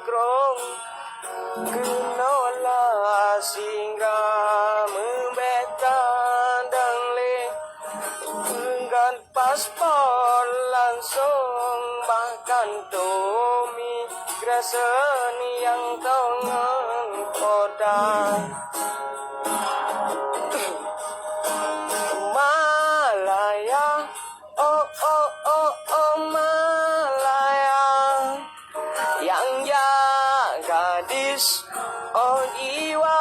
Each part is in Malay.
nongkrong Genola sehingga membetang dangling Enggan paspor langsung bahkan Tommy Grayson yang tongang kota Malaya, oh oh oh oh Malaya yang jaga gadis, oh jiwa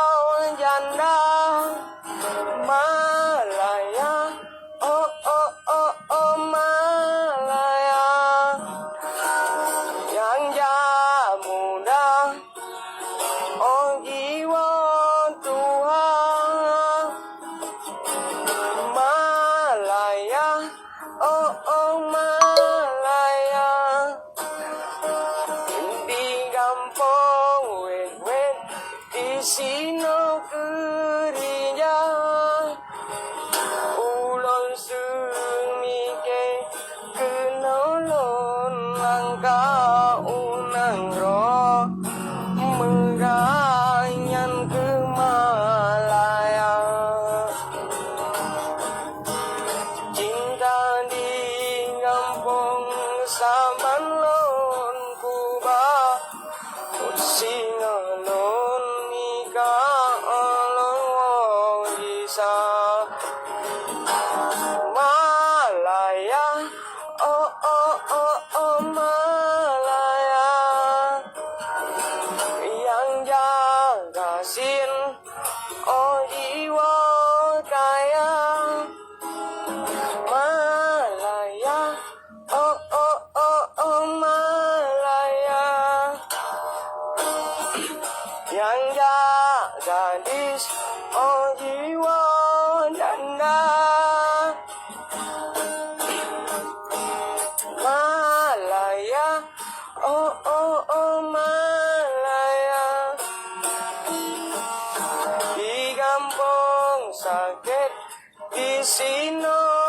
janda Malaya, oh oh oh oh Malaya yang jaga muda, oh jiwa Tuhan Malaya, oh oh Malaya di kampung wet-wet di sino kerja ulon sumike kenolon langka unang roh mengganyan ke Malaya cinta di kampung saman lon kuba singalon ika alon bisa Malaya oh oh oh oh Malaya yang jaga sin oh jiwa kaya Malaya oh oh oh oh Malaya yang jaga gadis oh jiwa janda Malaya oh oh oh Malaya di kampung sakit di sino